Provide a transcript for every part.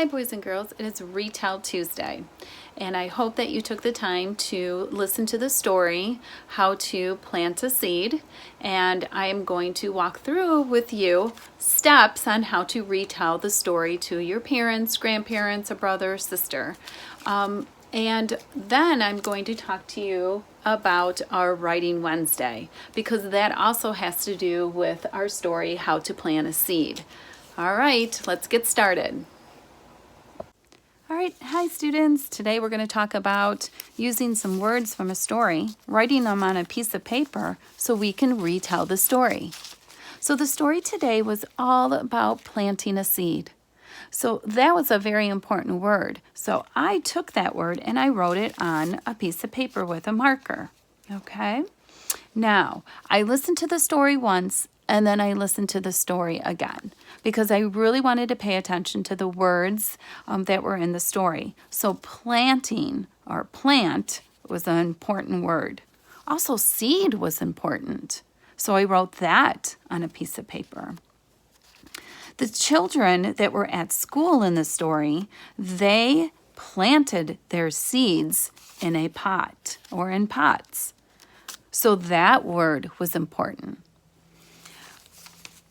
Hi boys and girls, it is ReTell Tuesday, and I hope that you took the time to listen to the story, How to Plant a Seed, and I am going to walk through with you steps on how to retell the story to your parents, grandparents, a brother, sister. And then I'm going to talk to you about our Writing Wednesday, because that also has to do with our story, How to Plant a Seed. All right, let's get started. All right, hi students. Today we're going to talk about using some words from a story, writing them on a piece of paper so we can retell the story. So the story today was all about planting a seed. So that was a very important word. So I took that word and I wrote it on a piece of paper with a marker. Okay? Now, I listened to the story once and then I listened to the story again because I really wanted to pay attention to the words that were in the story. So planting or plant was an important word. Also, seed was important. So I wrote that on a piece of paper. The children that were at school in the story, they planted their seeds in a pot or in pots. So that word was important.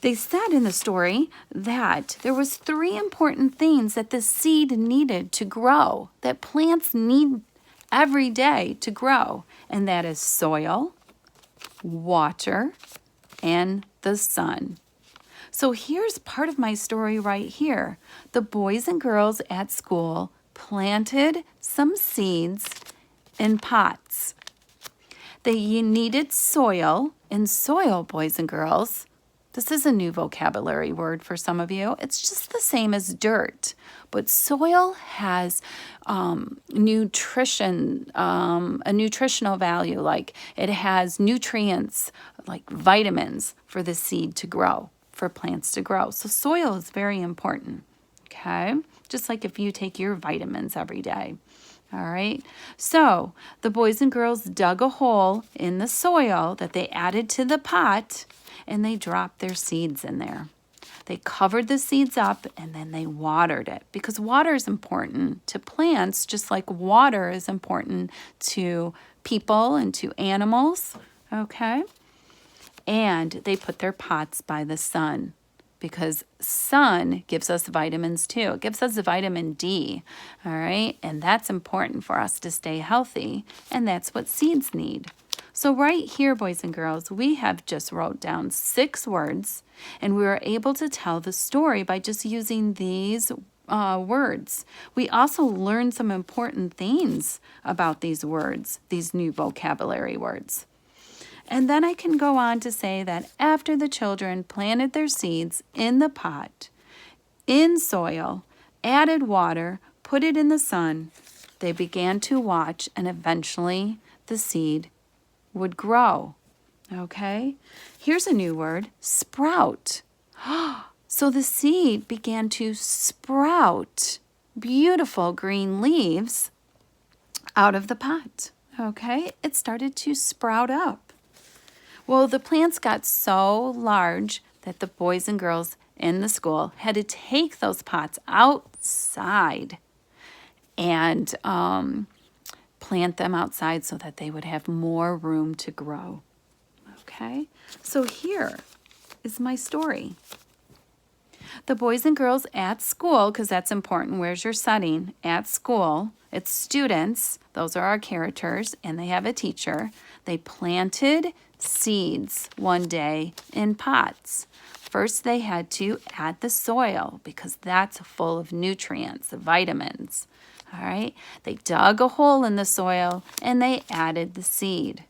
They said in the story that there was 3 important things that the seed needed to grow, that plants need every day to grow, and that is soil, water, and the sun. So here's part of my story right here. The boys and girls at school planted some seeds in pots. They needed soil, and soil, boys and girls, this is a new vocabulary word for some of you. It's just the same as dirt, but soil has nutrition, a nutritional value, like it has nutrients, like vitamins for the seed to grow, for plants to grow. So soil is very important, okay? Just like if you take your vitamins every day. All right, so the boys and girls dug a hole in the soil that they added to the pot, and they dropped their seeds in there. They covered the seeds up, and then they watered it, because water is important to plants, just like water is important to people and to animals, okay? And they put their pots by the sun, because sun gives us vitamins too. It gives us vitamin D, all right? And that's important for us to stay healthy, and that's what seeds need. So right here, boys and girls, we have just wrote down 6 words, and we were able to tell the story by just using these words. We also learned some important things about these words, these new vocabulary words. And then I can go on to say that after the children planted their seeds in the pot, in soil, added water, put it in the sun, they began to watch, and eventually the seed would grow. Okay? Here's a new word, sprout. So the seed began to sprout beautiful green leaves out of the pot. Okay? It started to sprout up. Well, the plants got so large that the boys and girls in the school had to take those pots outside and plant them outside so that they would have more room to grow. Okay, so here is my story. The boys and girls at school, because that's important, where's your setting? At school, it's students, those are our characters, and they have a teacher. They planted seeds one day in pots. First, they had to add the soil because that's full of nutrients, vitamins. All right, they dug a hole in the soil and they added the seed.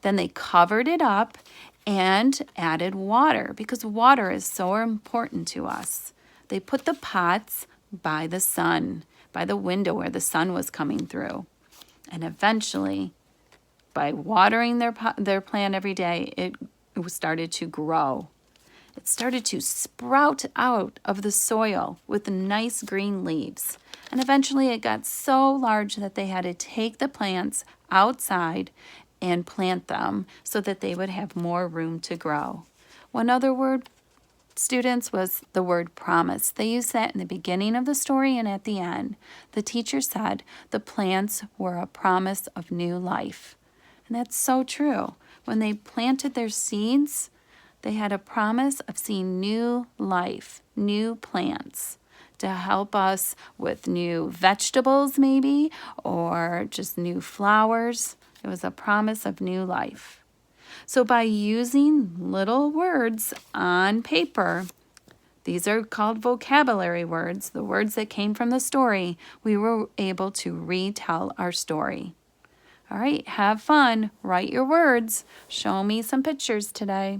Then they covered it up and added water because water is so important to us. They put the pots by the sun, by the window where the sun was coming through. And eventually, by watering their plant every day, it started to grow. It started to sprout out of the soil with nice green leaves. And eventually it got so large that they had to take the plants outside and plant them so that they would have more room to grow. One other word students, was the word promise. They used that in the beginning of the story and at the end. The teacher said the plants were a promise of new life. And that's so true. When they planted their seeds, they had a promise of seeing new life, new plants to help us with new vegetables maybe, or just new flowers. It was a promise of new life. So by using little words on paper, these are called vocabulary words, the words that came from the story, we were able to retell our story. All right, have fun. Write your words. Show me some pictures today.